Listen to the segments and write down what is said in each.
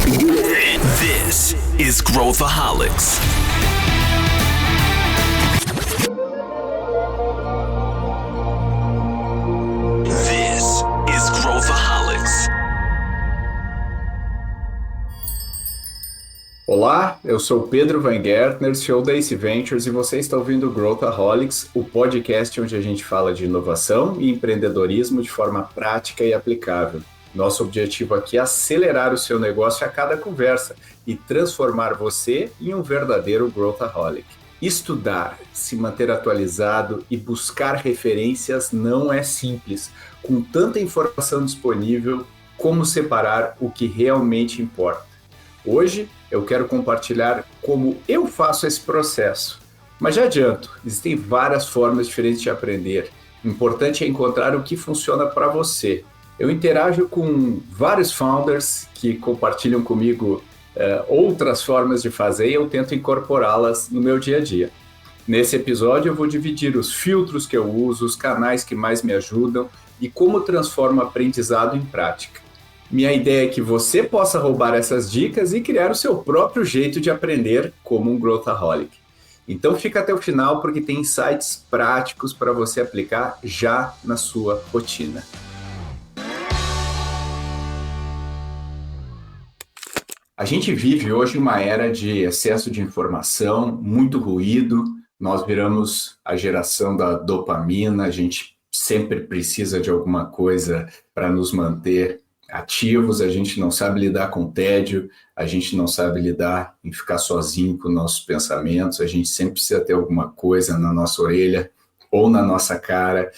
This is Growthaholics. This is Growthaholics. Olá, eu sou Pedro Van Gertner, CEO da Ace Ventures, e você está ouvindo o Growthaholics, o podcast onde a gente fala de inovação e empreendedorismo de forma prática e aplicável. Nosso objetivo aqui é acelerar o seu negócio a cada conversa e transformar você em um verdadeiro Growthaholic. Estudar, se manter atualizado e buscar referências não é simples. Com tanta informação disponível, como separar o que realmente importa? Hoje eu quero compartilhar como eu faço esse processo. Mas já adianto, existem várias formas diferentes de aprender. O importante é encontrar o que funciona para você. Eu interajo com vários founders que compartilham comigo outras formas de fazer e eu tento incorporá-las no meu dia a dia. Nesse episódio eu vou dividir os filtros que eu uso, os canais que mais me ajudam e como transformo o aprendizado em prática. Minha ideia é que você possa roubar essas dicas e criar o seu próprio jeito de aprender como um Growthaholic. Então fica até o final porque tem insights práticos para você aplicar já na sua rotina. A gente vive hoje uma era de excesso de informação, muito ruído, nós viramos a geração da dopamina, a gente sempre precisa de alguma coisa para nos manter ativos, a gente não sabe lidar com o tédio, a gente não sabe lidar em ficar sozinho com nossos pensamentos, a gente sempre precisa ter alguma coisa na nossa orelha ou na nossa cara,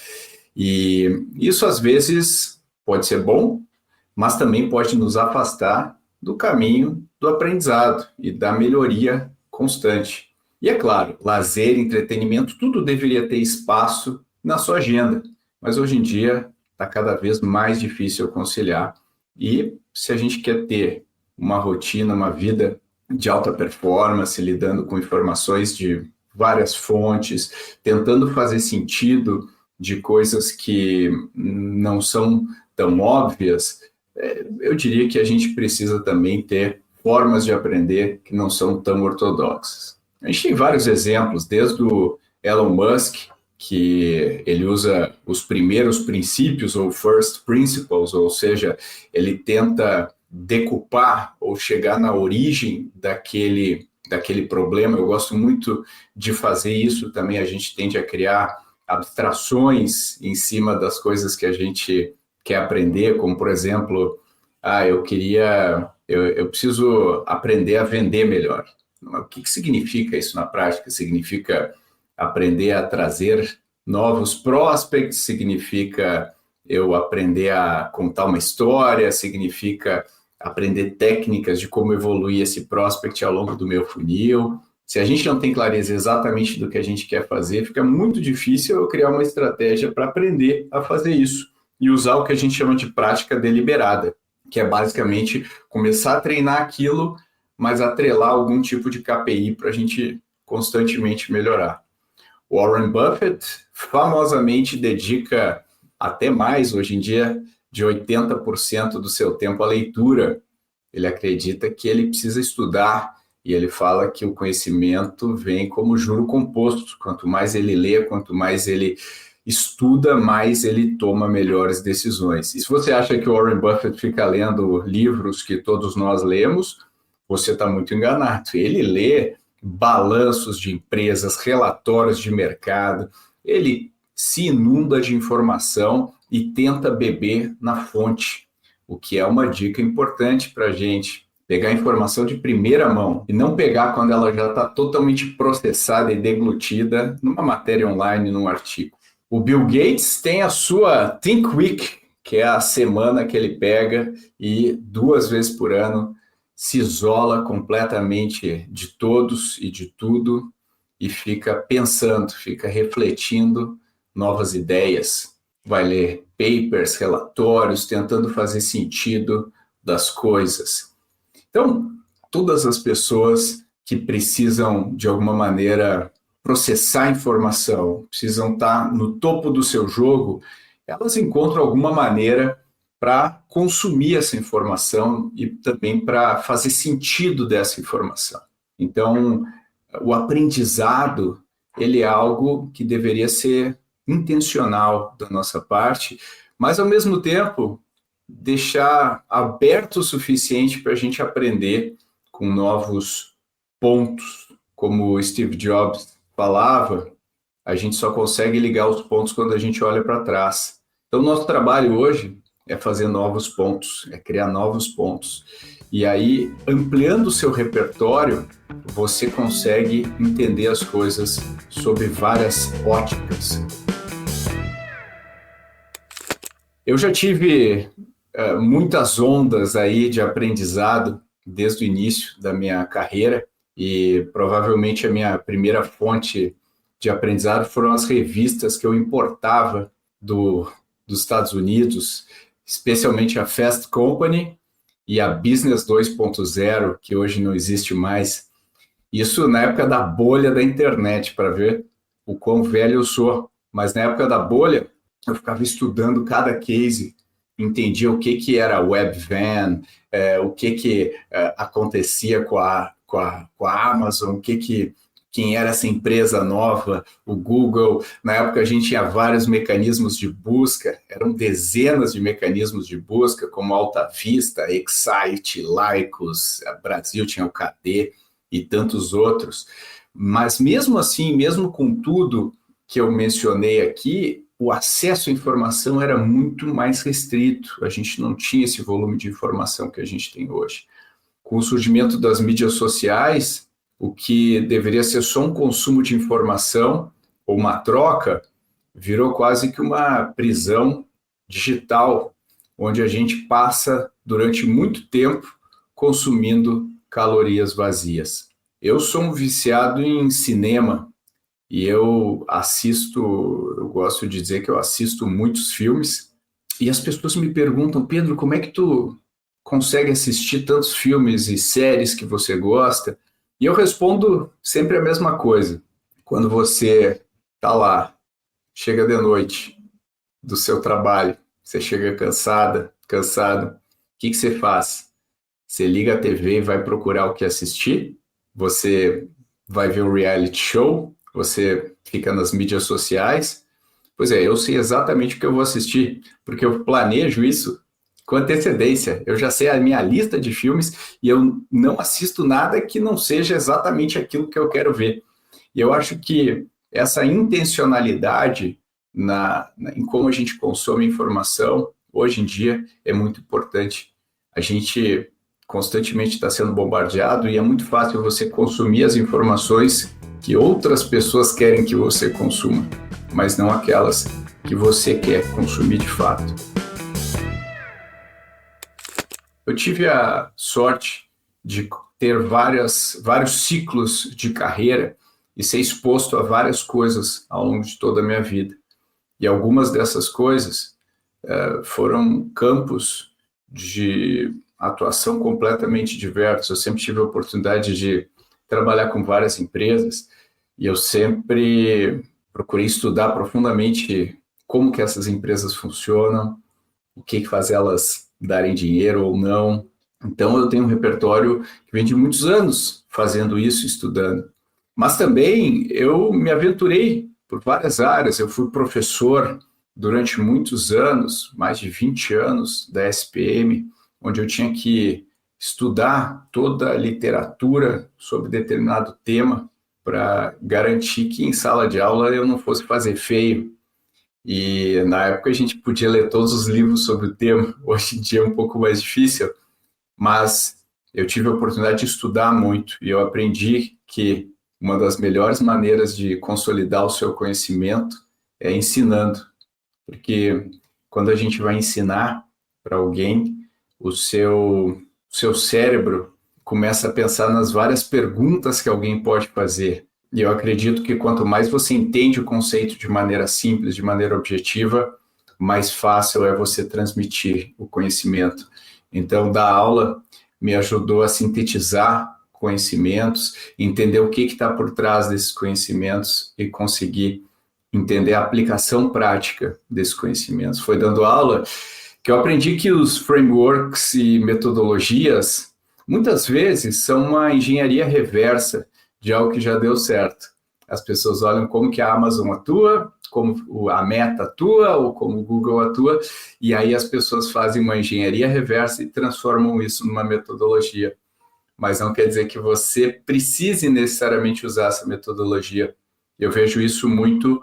e isso às vezes pode ser bom, mas também pode nos afastar do caminho do aprendizado e da melhoria constante. E é claro, lazer, entretenimento, tudo deveria ter espaço na sua agenda, mas hoje em dia está cada vez mais difícil conciliar. E se a gente quer ter uma rotina, uma vida de alta performance, lidando com informações de várias fontes, tentando fazer sentido de coisas que não são tão óbvias, eu diria que a gente precisa também ter formas de aprender que não são tão ortodoxas. A gente tem vários exemplos, desde o Elon Musk, que ele usa os primeiros princípios, ou first principles, ou seja, ele tenta decupar ou chegar na origem daquele problema. Eu gosto muito de fazer isso também, a gente tende a criar abstrações em cima das coisas que a gente quer aprender, como, por exemplo, eu preciso aprender a vender melhor. O que significa isso na prática? Significa aprender a trazer novos prospects, significa eu aprender a contar uma história, significa aprender técnicas de como evoluir esse prospect ao longo do meu funil. Se a gente não tem clareza exatamente do que a gente quer fazer, fica muito difícil eu criar uma estratégia para aprender a fazer isso e usar o que a gente chama de prática deliberada, que é basicamente começar a treinar aquilo, mas atrelar algum tipo de KPI para a gente constantemente melhorar. Warren Buffett famosamente dedica até mais, hoje em dia, de 80% do seu tempo à leitura. Ele acredita que ele precisa estudar e ele fala que o conhecimento vem como juro composto. Quanto mais ele lê, quanto mais ele estuda, mais ele toma melhores decisões. E se você acha que o Warren Buffett fica lendo livros que todos nós lemos, você está muito enganado. Ele lê balanços de empresas, relatórios de mercado, ele se inunda de informação e tenta beber na fonte, o que é uma dica importante para a gente. Pegar informação de primeira mão e não pegar quando ela já está totalmente processada e deglutida numa matéria online, num artigo. O Bill Gates tem a sua Think Week, que é a semana que ele pega e 2 vezes por ano se isola completamente de todos e de tudo e fica pensando, fica refletindo novas ideias. Vai ler papers, relatórios, tentando fazer sentido das coisas. Então, todas as pessoas que precisam, de alguma maneira, processar informação, precisam estar no topo do seu jogo, elas encontram alguma maneira para consumir essa informação e também para fazer sentido dessa informação. Então, o aprendizado, ele é algo que deveria ser intencional da nossa parte, mas, ao mesmo tempo, deixar aberto o suficiente para a gente aprender com novos pontos. Como o Steve Jobs falava, a gente só consegue ligar os pontos quando a gente olha para trás. Então, nosso trabalho hoje é fazer novos pontos, é criar novos pontos. E aí, ampliando o seu repertório, você consegue entender as coisas sob várias óticas. Eu já tive muitas ondas aí de aprendizado desde o início da minha carreira e provavelmente a minha primeira fonte de aprendizado foram as revistas que eu importava dos Estados Unidos, especialmente a Fast Company e a Business 2.0, que hoje não existe mais. Isso na época da bolha da internet, para ver o quão velho eu sou. Mas na época da bolha, eu ficava estudando cada case, entendia o que era webvan, o que acontecia com a Amazon, quem era essa empresa nova, o Google. Na época a gente tinha vários mecanismos de busca, eram dezenas de mecanismos de busca, como Alta Vista, Excite, Lycos, Brasil tinha o KD e tantos outros. Mas mesmo assim, mesmo com tudo que eu mencionei aqui, o acesso à informação era muito mais restrito. A gente não tinha esse volume de informação que a gente tem hoje. Com o surgimento das mídias sociais, o que deveria ser só um consumo de informação ou uma troca, virou quase que uma prisão digital, onde a gente passa durante muito tempo consumindo calorias vazias. Eu sou um viciado em cinema e eu gosto de dizer que eu assisto muitos filmes e as pessoas me perguntam: Pedro, como é que tu consegue assistir tantos filmes e séries que você gosta? E eu respondo sempre a mesma coisa. Quando você está lá, chega de noite do seu trabalho, você chega cansado, o que você faz? Você liga a TV e vai procurar o que assistir? Você vai ver um reality show? Você fica nas mídias sociais? Pois é, eu sei exatamente o que eu vou assistir, porque eu planejo isso com antecedência. Eu já sei a minha lista de filmes e eu não assisto nada que não seja exatamente aquilo que eu quero ver. E eu acho que essa intencionalidade em como a gente consome informação, hoje em dia, é muito importante. A gente constantemente está sendo bombardeado e é muito fácil você consumir as informações que outras pessoas querem que você consuma, mas não aquelas que você quer consumir de fato. Eu tive a sorte de ter vários ciclos de carreira e ser exposto a várias coisas ao longo de toda a minha vida. E algumas dessas coisas foram campos de atuação completamente diversos. Eu sempre tive a oportunidade de trabalhar com várias empresas e eu sempre procurei estudar profundamente como que essas empresas funcionam, o que faz elas darem dinheiro ou não. Então, eu tenho um repertório que vem de muitos anos fazendo isso, estudando. Mas também eu me aventurei por várias áreas. Eu fui professor durante muitos anos, mais de 20 anos, da SPM, onde eu tinha que estudar toda a literatura sobre determinado tema para garantir que em sala de aula eu não fosse fazer feio. E na época a gente podia ler todos os livros sobre o tema. Hoje em dia é um pouco mais difícil, mas eu tive a oportunidade de estudar muito e eu aprendi que uma das melhores maneiras de consolidar o seu conhecimento é ensinando, porque quando a gente vai ensinar para alguém, o seu cérebro começa a pensar nas várias perguntas que alguém pode fazer. E eu acredito que quanto mais você entende o conceito de maneira simples, de maneira objetiva, mais fácil é você transmitir o conhecimento. Então, dar aula me ajudou a sintetizar conhecimentos, entender o que está por trás desses conhecimentos e conseguir entender a aplicação prática desses conhecimentos. Foi dando aula Que eu aprendi que os frameworks e metodologias, muitas vezes, são uma engenharia reversa de algo que já deu certo. As pessoas olham como que a Amazon atua, como a Meta atua, ou como o Google atua, e aí as pessoas fazem uma engenharia reversa e transformam isso numa metodologia. Mas não quer dizer que você precise necessariamente usar essa metodologia. Eu vejo isso muito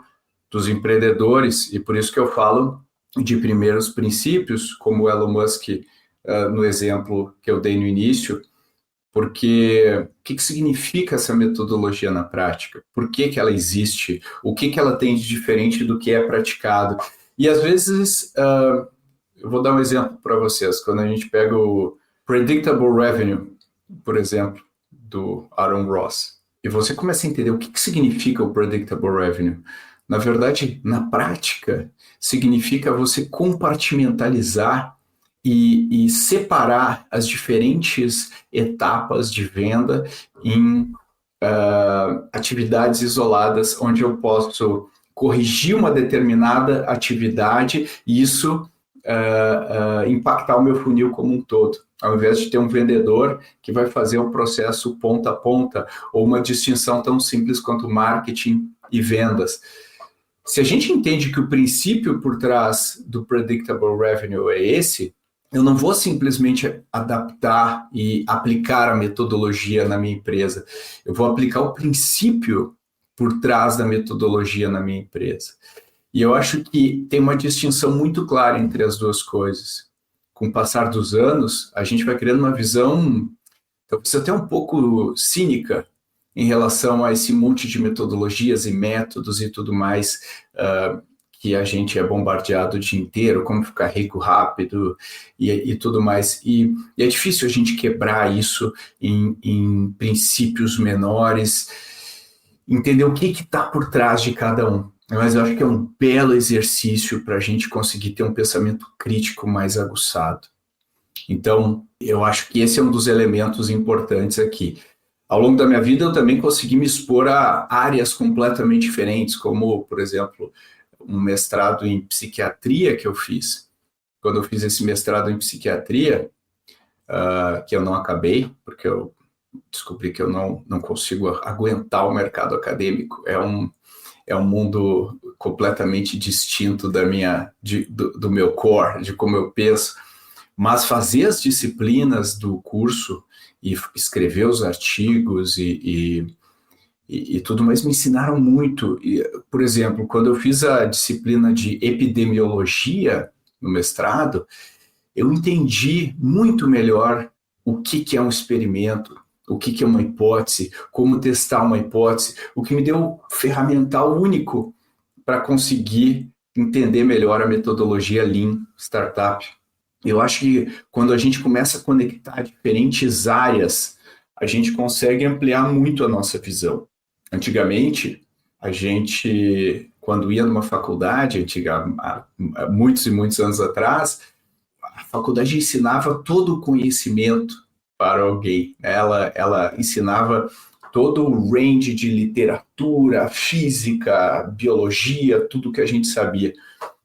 dos empreendedores, e por isso que eu falo de primeiros princípios, como o Elon Musk, no exemplo que eu dei no início, porque o que significa essa metodologia na prática? Por que ela existe? O que ela tem de diferente do que é praticado? E às vezes, eu vou dar um exemplo para vocês, quando a gente pega o Predictable Revenue, por exemplo, do Aaron Ross, e você começa a entender o que significa o Predictable Revenue. Na verdade, na prática, significa você compartimentalizar e separar as diferentes etapas de venda em atividades isoladas, onde eu posso corrigir uma determinada atividade e isso impactar o meu funil como um todo, ao invés de ter um vendedor que vai fazer o processo ponta a ponta, ou uma distinção tão simples quanto marketing e vendas. Se a gente entende que o princípio por trás do Predictable Revenue é esse, eu não vou simplesmente adaptar e aplicar a metodologia na minha empresa. Eu vou aplicar o princípio por trás da metodologia na minha empresa. E eu acho que tem uma distinção muito clara entre as duas coisas. Com o passar dos anos, a gente vai criando uma visão, talvez até um pouco cínica, em relação a esse monte de metodologias e métodos e tudo mais, que a gente é bombardeado o dia inteiro, como ficar rico rápido e tudo mais. E é difícil a gente quebrar isso em princípios menores, entender o que está por trás de cada um. Mas eu acho que é um belo exercício para a gente conseguir ter um pensamento crítico mais aguçado. Então, eu acho que esse é um dos elementos importantes aqui. Ao longo da minha vida, eu também consegui me expor a áreas completamente diferentes, como, por exemplo, um mestrado em psiquiatria que eu fiz. Quando eu fiz esse mestrado em psiquiatria, que eu não acabei, porque eu descobri que eu não consigo aguentar o mercado acadêmico. É um mundo completamente distinto do meu core, de como eu penso. Mas fazer as disciplinas do curso e escrever os artigos e tudo mais me ensinaram muito. Por exemplo, quando eu fiz a disciplina de epidemiologia no mestrado, eu entendi muito melhor o que é um experimento, o que é uma hipótese, como testar uma hipótese, o que me deu um ferramental único para conseguir entender melhor a metodologia Lean Startup. Eu acho que quando a gente começa a conectar diferentes áreas, a gente consegue ampliar muito a nossa visão. Antigamente, a gente, quando ia numa faculdade, há muitos e muitos anos atrás, a faculdade ensinava todo o conhecimento para alguém. Ela ensinava todo o range de literatura, física, biologia, tudo que a gente sabia.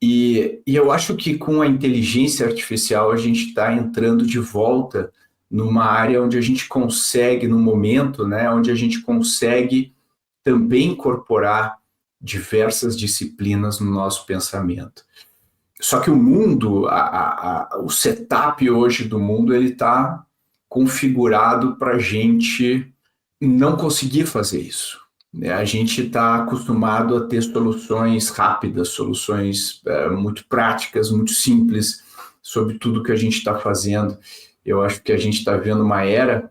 E eu acho que com a inteligência artificial a gente está entrando de volta numa área onde a gente consegue, no momento, né, onde a gente consegue também incorporar diversas disciplinas no nosso pensamento. Só que o mundo, o setup hoje do mundo, ele está configurado para a gente não conseguir fazer isso. A gente está acostumado a ter soluções rápidas, soluções muito práticas, muito simples sobre tudo que a gente está fazendo. Eu acho que a gente está vendo uma era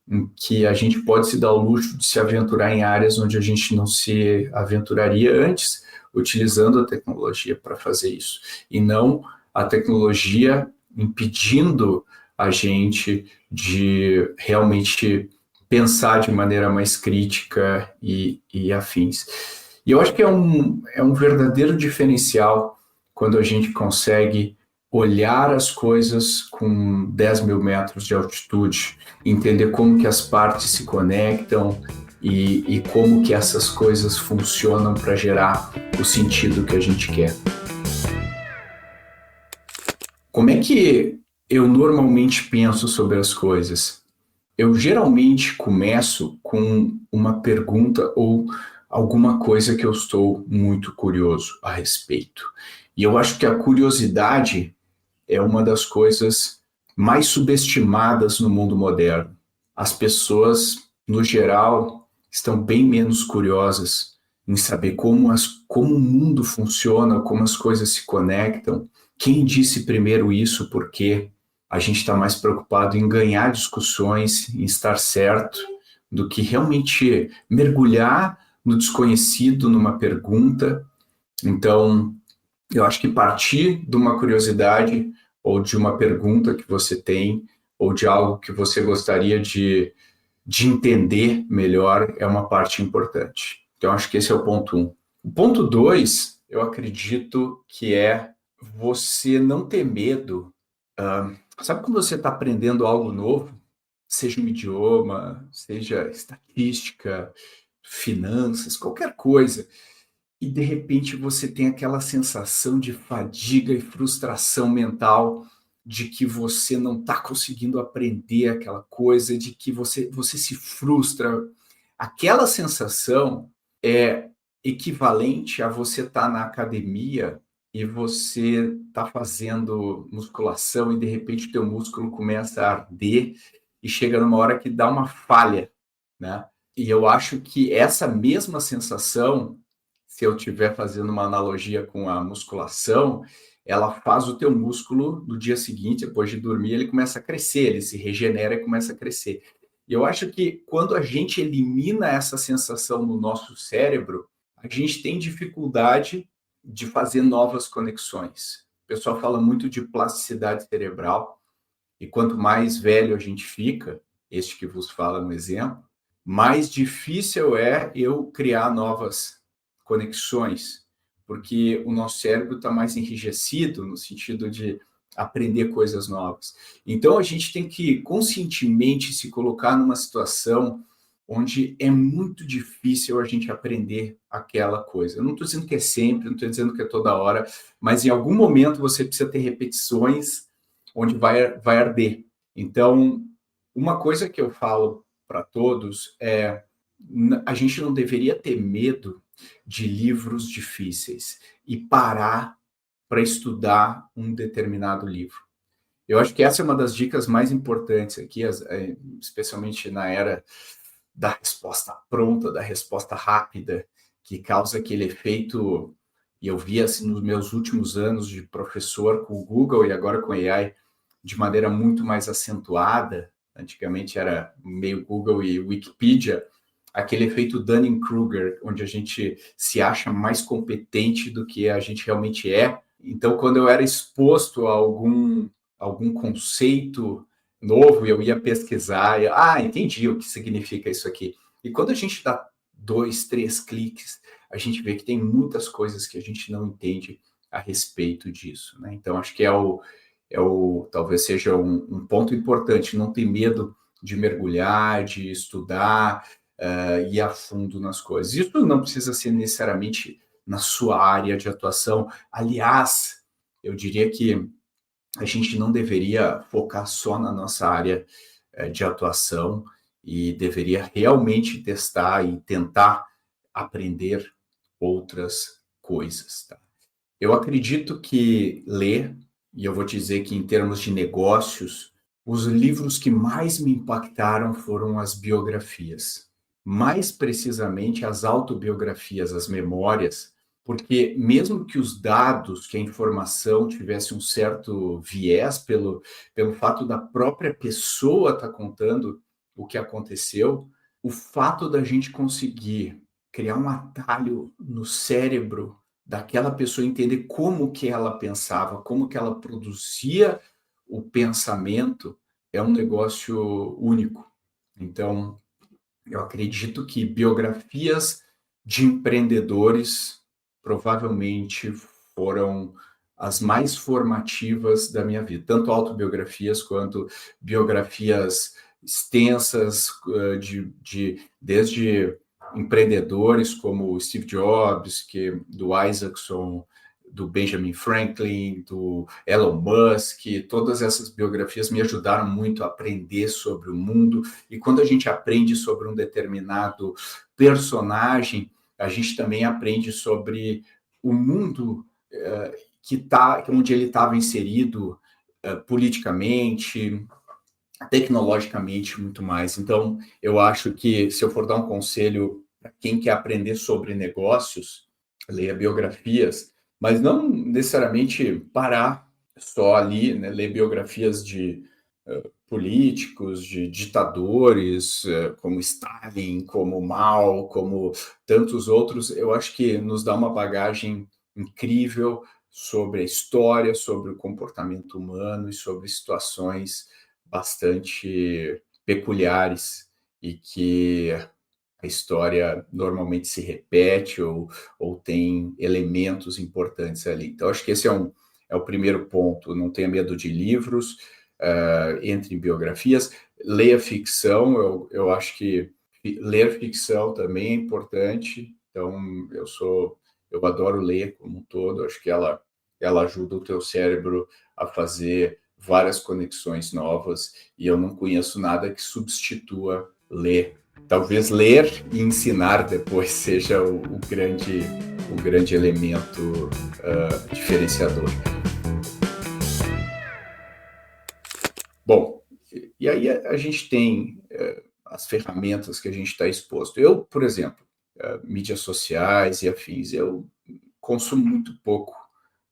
em que a gente pode se dar o luxo de se aventurar em áreas onde a gente não se aventuraria antes, utilizando a tecnologia para fazer isso. E não a tecnologia impedindo a gente de realmente pensar de maneira mais crítica e afins. E eu acho que é um verdadeiro diferencial quando a gente consegue olhar as coisas com 10 mil metros de altitude, entender como que as partes se conectam e como que essas coisas funcionam para gerar o sentido que a gente quer. Como é que eu normalmente penso sobre as coisas? Eu geralmente começo com uma pergunta ou alguma coisa que eu estou muito curioso a respeito. E eu acho que a curiosidade é uma das coisas mais subestimadas no mundo moderno. As pessoas, no geral, estão bem menos curiosas em saber como o mundo funciona, como as coisas se conectam. Quem disse primeiro isso, por quê? A gente está mais preocupado em ganhar discussões, em estar certo, do que realmente mergulhar no desconhecido, numa pergunta. Então, eu acho que partir de uma curiosidade ou de uma pergunta que você tem ou de algo que você gostaria de entender melhor é uma parte importante. Então, acho que esse é o ponto um. O ponto dois, eu acredito que é você não ter medo. Sabe quando você está aprendendo algo novo, seja um idioma, seja estatística, finanças, qualquer coisa, e de repente você tem aquela sensação de fadiga e frustração mental de que você não está conseguindo aprender aquela coisa, de que você se frustra. Aquela sensação é equivalente a você estar na academia e você está fazendo musculação e de repente o teu músculo começa a arder e chega numa hora que dá uma falha, né? E eu acho que essa mesma sensação, se eu estiver fazendo uma analogia com a musculação, ela faz o teu músculo no dia seguinte, depois de dormir, ele começa a crescer, ele se regenera e começa a crescer. E eu acho que quando a gente elimina essa sensação no nosso cérebro, a gente tem dificuldade de fazer novas conexões. O pessoal fala muito de plasticidade cerebral, e quanto mais velho a gente fica, este que vos fala no exemplo, mais difícil é eu criar novas conexões, porque o nosso cérebro está mais enrijecido no sentido de aprender coisas novas. Então a gente tem que conscientemente se colocar numa situação onde é muito difícil a gente aprender aquela coisa. Eu não estou dizendo que é sempre, não estou dizendo que é toda hora, mas em algum momento você precisa ter repetições onde vai arder. Então, uma coisa que eu falo para todos é a gente não deveria ter medo de livros difíceis e parar para estudar um determinado livro. Eu acho que essa é uma das dicas mais importantes aqui, especialmente na era da resposta pronta, da resposta rápida, que causa aquele efeito, e eu vi assim nos meus últimos anos de professor com o Google e agora com a AI, de maneira muito mais acentuada. Antigamente era meio Google e Wikipedia, aquele efeito Dunning-Kruger, onde a gente se acha mais competente do que a gente realmente é. Então, quando eu era exposto a algum conceito novo, eu ia pesquisar, entendi o que significa isso aqui. E quando a gente dá 2, 3 cliques, a gente vê que tem muitas coisas que a gente não entende a respeito disso, né? Então, acho que talvez seja um ponto importante, não ter medo de mergulhar, de estudar, ir a fundo nas coisas. Isso não precisa ser necessariamente na sua área de atuação. Aliás, eu diria que a gente não deveria focar só na nossa área de atuação e deveria realmente testar e tentar aprender outras coisas. Tá? Eu acredito que ler, e eu vou te dizer que em termos de negócios, os livros que mais me impactaram foram as biografias. Mais precisamente as autobiografias, as memórias, porque mesmo que os dados, que a informação tivesse um certo viés pelo fato da própria pessoa estar contando o que aconteceu, o fato da gente conseguir criar um atalho no cérebro daquela pessoa, entender como que ela pensava, como que ela produzia o pensamento, é um negócio único. Então, eu acredito que biografias de empreendedores provavelmente foram as mais formativas da minha vida, tanto autobiografias quanto biografias extensas desde empreendedores como Steve Jobs, do Isaacson, do Benjamin Franklin, do Elon Musk. Todas essas biografias me ajudaram muito a aprender sobre o mundo, e quando a gente aprende sobre um determinado personagem, a gente também aprende sobre o mundo onde ele estava inserido politicamente, tecnologicamente, muito mais. Então, eu acho que, se eu for dar um conselho para quem quer aprender sobre negócios, leia biografias, mas não necessariamente parar só ali, né, ler biografias de políticos, de ditadores, como Stalin, como Mao, como tantos outros. Eu acho que nos dá uma bagagem incrível sobre a história, sobre o comportamento humano e sobre situações bastante peculiares, e que a história normalmente se repete ou tem elementos importantes ali. Então, acho que esse é o primeiro ponto. Não tenha medo de livros, entre em biografias, leia ficção. Eu acho que ler ficção também é importante. Então, eu adoro ler como um todo. Acho que ela ajuda o teu cérebro a fazer várias conexões novas, e eu não conheço nada que substitua ler. Talvez ler e ensinar depois seja o grande elemento diferenciador. Bom, e aí a gente tem as ferramentas que a gente está exposto. Eu, por exemplo, mídias sociais e afins, eu consumo muito pouco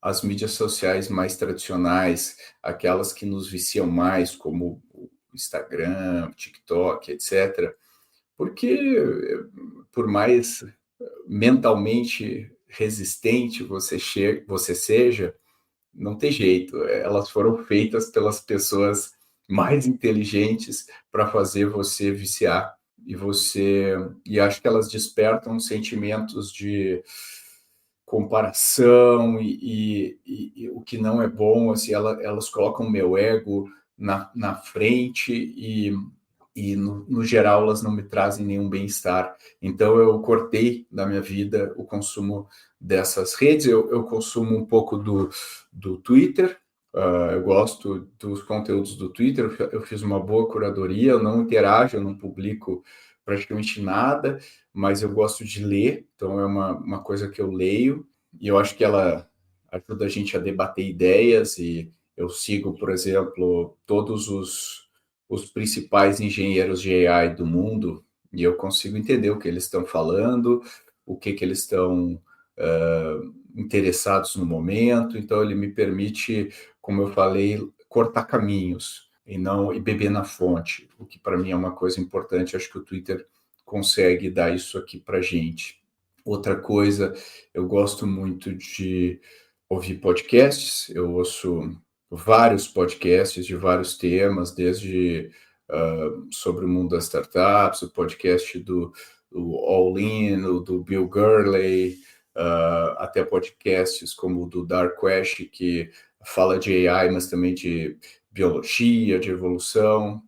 as mídias sociais mais tradicionais, aquelas que nos viciam mais, como o Instagram, TikTok, etc., porque, por mais mentalmente resistente você seja, não tem jeito. Elas foram feitas pelas pessoas mais inteligentes para fazer você viciar. E acho que elas despertam sentimentos de comparação e o que não é bom. Assim, elas colocam o meu ego na frente, e no geral elas não me trazem nenhum bem-estar. Então eu cortei da minha vida o consumo dessas redes. Eu consumo um pouco do Twitter. Eu gosto dos conteúdos do Twitter. Eu fiz uma boa curadoria. Eu não interajo, eu não publico praticamente nada, mas eu gosto de ler. Então é uma coisa que eu leio, e eu acho que ela ajuda a gente a debater ideias. E eu sigo, por exemplo, todos os principais engenheiros de AI do mundo, e eu consigo entender o que eles estão falando, o que eles estão interessados no momento. Então, ele me permite, como eu falei, cortar caminhos e beber na fonte, o que para mim é uma coisa importante. Acho que o Twitter consegue dar isso aqui para a gente. Outra coisa, eu gosto muito de ouvir podcasts. Eu ouço vários podcasts de vários temas, desde sobre o mundo das startups, o podcast do All In, do Bill Gurley, até podcasts como o do Dark Quest, que fala de AI, mas também de biologia, de evolução.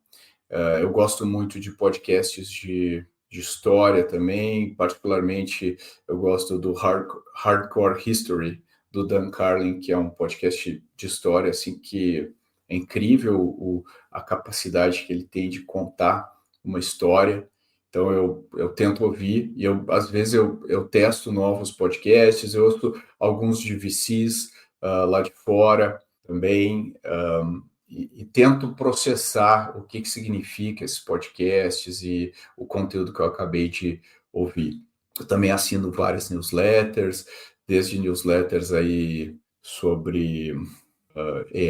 Eu gosto muito de podcasts de história também. Particularmente, eu gosto do Hardcore History, do Dan Carlin, que é um podcast de história assim, que é incrível a capacidade que ele tem de contar uma história. Então eu tento ouvir, e às vezes eu testo novos podcasts. Eu ouço alguns de VCs lá de fora também, e tento processar o que significa esses podcasts e o conteúdo que eu acabei de ouvir. Eu também assino várias newsletters, desde newsletters aí sobre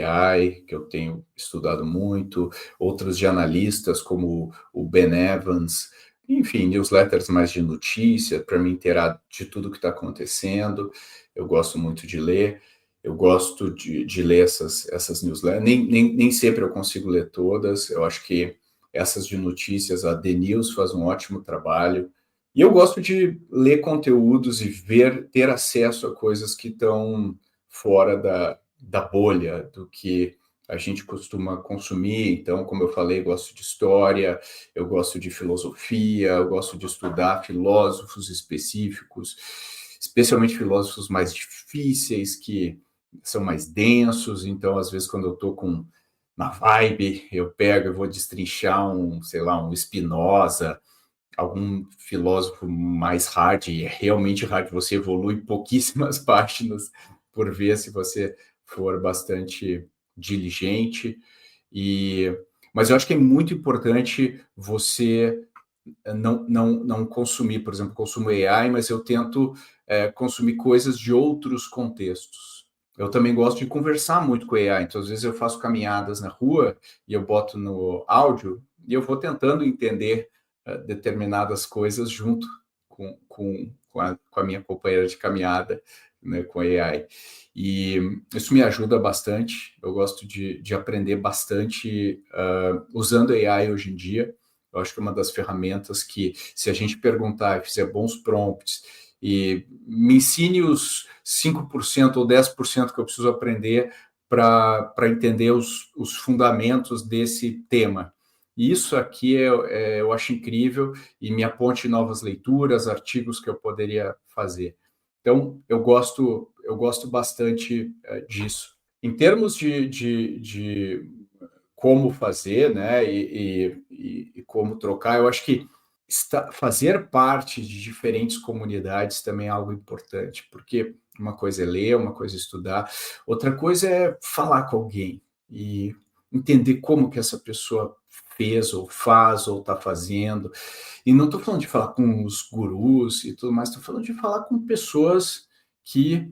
AI, que eu tenho estudado muito, outras de analistas, como o Ben Evans. Enfim, newsletters mais de notícia, para me inteirar de tudo que está acontecendo. Eu gosto muito de ler. Eu gosto de ler essas newsletters. Nem sempre eu consigo ler todas. Eu acho que essas de notícias, a The News faz um ótimo trabalho. E eu gosto de ler conteúdos e ter acesso a coisas que estão fora da bolha do que a gente costuma consumir. Então, como eu falei, eu gosto de história, eu gosto de filosofia, eu gosto de estudar filósofos específicos. especialmente filósofos mais difíceis, que são mais densos. Então, às vezes, quando eu estou na vibe, eu pego e vou destrinchar sei lá, um Spinoza, algum filósofo mais hard, e é realmente hard, você evolui pouquíssimas páginas por vez se você for bastante diligente. Mas eu acho que é muito importante você não consumir, por exemplo, consumo AI, mas eu tento consumir coisas de outros contextos. Eu também gosto de conversar muito com AI, então às vezes eu faço caminhadas na rua e eu boto no áudio e eu vou tentando entender determinadas coisas junto com a minha companheira de caminhada, né, com a AI. E isso me ajuda bastante. Eu gosto de aprender bastante usando AI hoje em dia. Eu acho que é uma das ferramentas que, se a gente perguntar e fizer bons prompts e me ensine os 5% ou 10% que eu preciso aprender para entender os fundamentos desse tema. E isso aqui eu acho incrível e me aponte novas leituras, artigos que eu poderia fazer. Então, eu gosto bastante disso. Em termos de como fazer, né, e como trocar, eu acho que fazer parte de diferentes comunidades também é algo importante, porque uma coisa é ler, uma coisa é estudar, outra coisa é falar com alguém e entender como que essa pessoa fez ou faz ou está fazendo. E não estou falando de falar com os gurus e tudo mais, estou falando de falar com pessoas que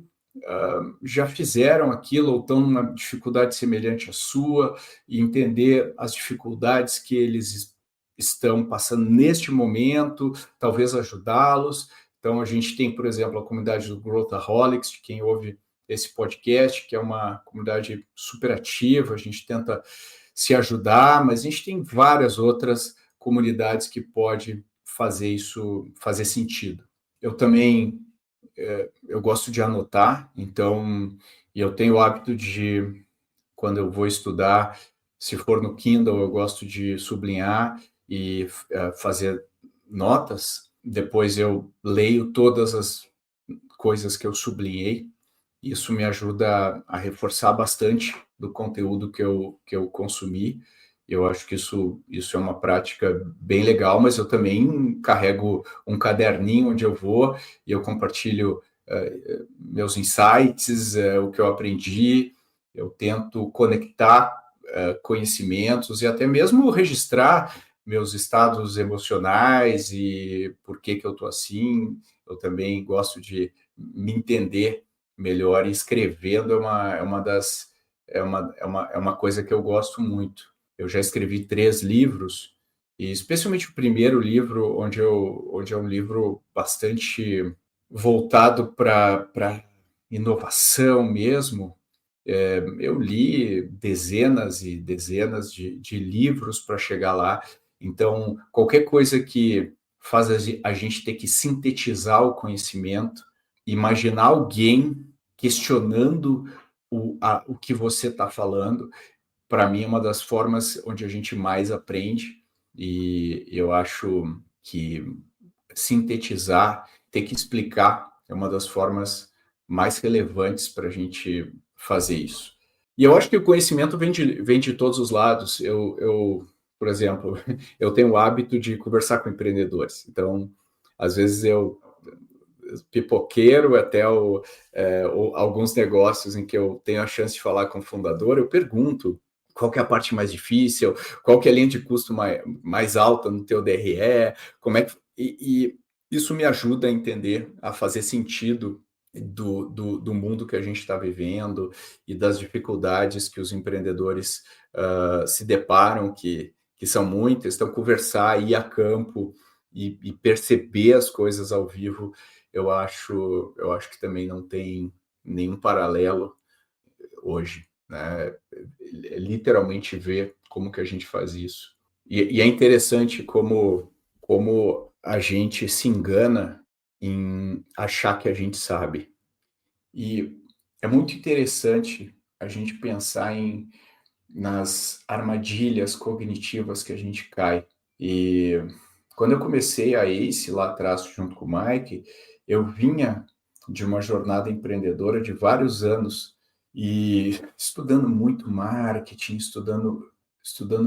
já fizeram aquilo ou estão numa dificuldade semelhante à sua, e entender as dificuldades que eles estão passando neste momento, talvez ajudá-los. Então, a gente tem, por exemplo, a comunidade do Growthaholics, de quem ouve esse podcast, que é uma comunidade super ativa, a gente tenta se ajudar, mas a gente tem várias outras comunidades que pode fazer isso fazer sentido. Eu também eu gosto de anotar, então eu tenho o hábito de, quando eu vou estudar, se for no Kindle, eu gosto de sublinhar e fazer notas. Depois eu leio todas as coisas que eu sublinhei. Isso me ajuda a reforçar bastante do conteúdo que eu consumi. Eu acho que isso é uma prática bem legal, mas eu também carrego um caderninho onde eu vou e eu compartilho meus insights, o que eu aprendi. Eu tento conectar conhecimentos e até mesmo registrar meus estados emocionais e por que eu estou assim. Eu também gosto de me entender melhor, e escrevendo é uma coisa que eu gosto muito. Eu já escrevi 3 livros, e especialmente o primeiro livro, onde é um livro bastante voltado para inovação mesmo. Eu li dezenas e dezenas de livros para chegar lá. Então, qualquer coisa que faz a gente ter que sintetizar o conhecimento, imaginar alguém questionando o que você está falando, para mim é uma das formas onde a gente mais aprende. E eu acho que sintetizar, ter que explicar, é uma das formas mais relevantes para a gente fazer isso. E eu acho que o conhecimento vem de todos os lados. Por exemplo, eu tenho o hábito de conversar com empreendedores. Então, às vezes pipoqueiro até alguns negócios em que eu tenho a chance de falar com o fundador, eu pergunto qual que é a parte mais difícil, qual que é a linha de custo mais alta no teu DRE, como é que... E isso me ajuda a entender, a fazer sentido do mundo que a gente está vivendo e das dificuldades que os empreendedores se deparam, que são muitas. Então, conversar, ir a campo e perceber as coisas ao vivo, eu acho que também não tem nenhum paralelo hoje, né? Literalmente ver como que a gente faz isso. E é interessante como a gente se engana em achar que a gente sabe. E é muito interessante a gente pensar nas armadilhas cognitivas que a gente cai. E quando eu comecei a ACE lá atrás, junto com o Mike, eu vinha de uma jornada empreendedora de vários anos e estudando muito marketing, estudando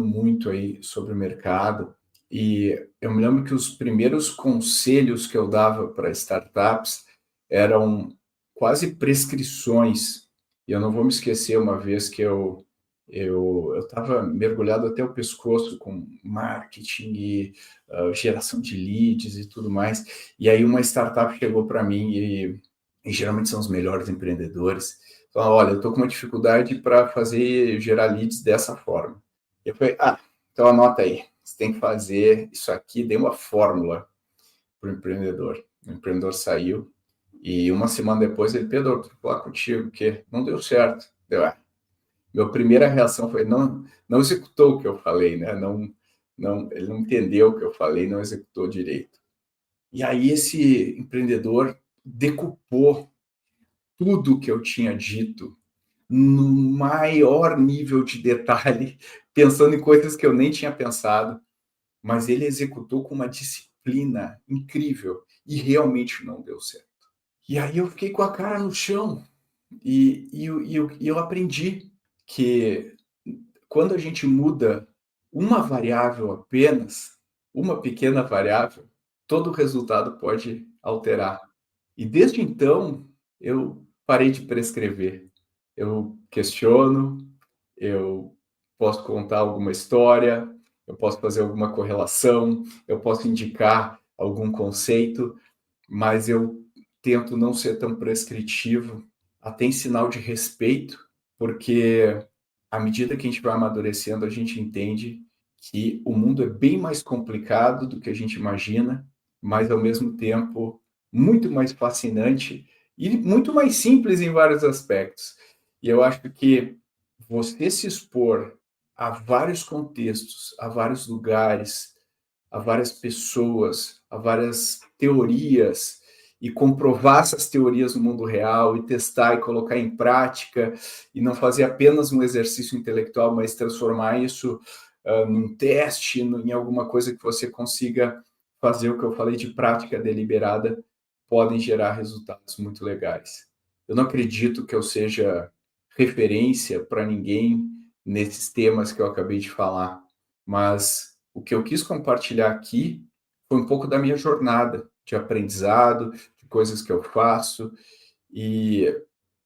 muito aí sobre o mercado. E eu me lembro que os primeiros conselhos que eu dava para startups eram quase prescrições. E eu não vou me esquecer uma vez que eu estava mergulhado até o pescoço com marketing e geração de leads e tudo mais. E aí uma startup chegou para mim e geralmente são os melhores empreendedores. Falaram, olha, eu estou com uma dificuldade para gerar leads dessa forma. E eu falei, então anota aí. Você tem que fazer isso aqui, dei uma fórmula para o empreendedor. O empreendedor saiu e uma semana depois ele, Pedro, eu vou falar contigo, porque não deu certo. Minha primeira reação foi, não executou o que eu falei, né? Ele não entendeu o que eu falei, não executou direito. E aí esse empreendedor decupou tudo que eu tinha dito no maior nível de detalhe, pensando em coisas que eu nem tinha pensado, mas ele executou com uma disciplina incrível e realmente não deu certo. E aí eu fiquei com a cara no chão e eu aprendi que quando a gente muda uma variável apenas, uma pequena variável, todo o resultado pode alterar. E desde então, eu parei de prescrever. Eu questiono, eu posso contar alguma história, eu posso fazer alguma correlação, eu posso indicar algum conceito, mas eu tento não ser tão prescritivo, até em sinal de respeito, porque à medida que a gente vai amadurecendo, a gente entende que o mundo é bem mais complicado do que a gente imagina, mas ao mesmo tempo muito mais fascinante e muito mais simples em vários aspectos. E eu acho que você se expor a vários contextos, a vários lugares, a várias pessoas, a várias teorias, e comprovar essas teorias no mundo real, e testar e colocar em prática, e não fazer apenas um exercício intelectual, mas transformar isso num teste, em alguma coisa que você consiga fazer o que eu falei de prática deliberada, podem gerar resultados muito legais. Eu não acredito que eu seja referência para ninguém nesses temas que eu acabei de falar, mas o que eu quis compartilhar aqui foi um pouco da minha jornada de aprendizado, de coisas que eu faço, e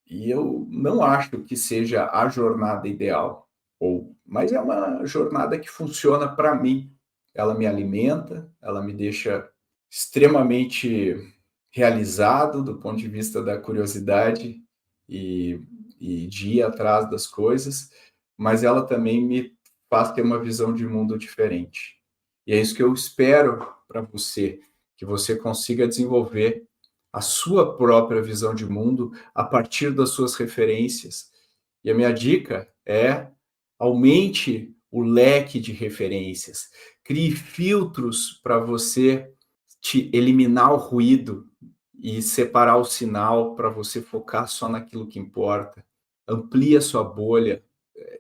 eu não acho que seja a jornada ideal, mas é uma jornada que funciona para mim. Ela me alimenta, ela me deixa extremamente realizado do ponto de vista da curiosidade e de ir atrás das coisas, mas ela também me faz ter uma visão de mundo diferente. E é isso que eu espero para você, que você consiga desenvolver a sua própria visão de mundo a partir das suas referências. E a minha dica é: aumente o leque de referências, crie filtros para você te eliminar o ruído e separar o sinal para você focar só naquilo que importa. Amplie a sua bolha,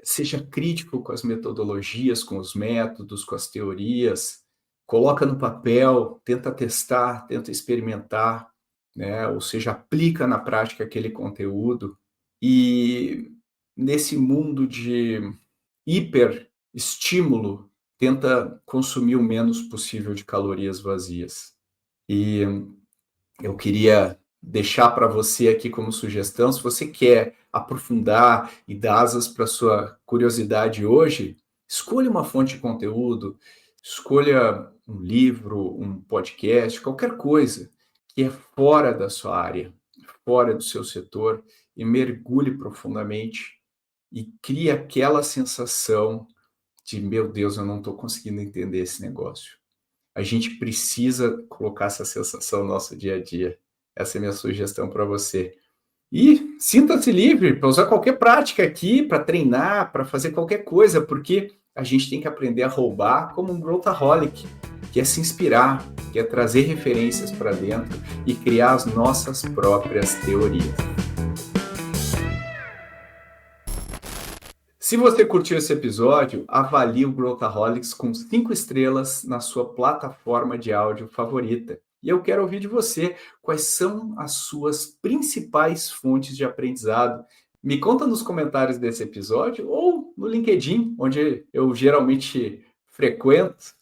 seja crítico com as metodologias, com os métodos, com as teorias, coloca no papel, tenta testar, tenta experimentar, né? Ou seja, aplica na prática aquele conteúdo. E nesse mundo de hiperestímulo, tenta consumir o menos possível de calorias vazias. E eu queria deixar para você aqui como sugestão, se você quer aprofundar e dar asas para sua curiosidade hoje, escolha uma fonte de conteúdo, escolha um livro, um podcast, qualquer coisa que é fora da sua área, fora do seu setor, e mergulhe profundamente e crie aquela sensação de, meu Deus, eu não estou conseguindo entender esse negócio. A gente precisa colocar essa sensação no nosso dia a dia. Essa é a minha sugestão para você. E sinta-se livre para usar qualquer prática aqui, para treinar, para fazer qualquer coisa, porque a gente tem que aprender a roubar como um growthaholic, que é se inspirar, que é trazer referências para dentro e criar as nossas próprias teorias. Se você curtiu esse episódio, avalie o Growthaholics com 5 estrelas na sua plataforma de áudio favorita. E eu quero ouvir de você quais são as suas principais fontes de aprendizado. Me conta nos comentários desse episódio ou no LinkedIn, onde eu geralmente frequento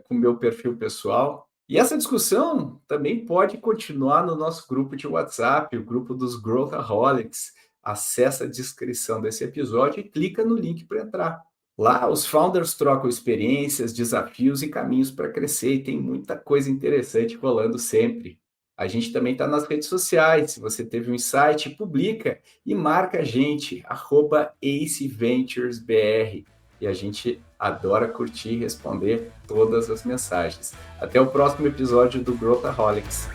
com o meu perfil pessoal. E essa discussão também pode continuar no nosso grupo de WhatsApp, o grupo dos Growthaholics. Acesse a descrição desse episódio e clica no link para entrar. Lá, os founders trocam experiências, desafios e caminhos para crescer, e tem muita coisa interessante rolando sempre. A gente também está nas redes sociais. Se você teve um insight, publica e marca a gente, @AceVenturesBR. E a gente adora curtir e responder todas as mensagens. Até o próximo episódio do Growthaholics.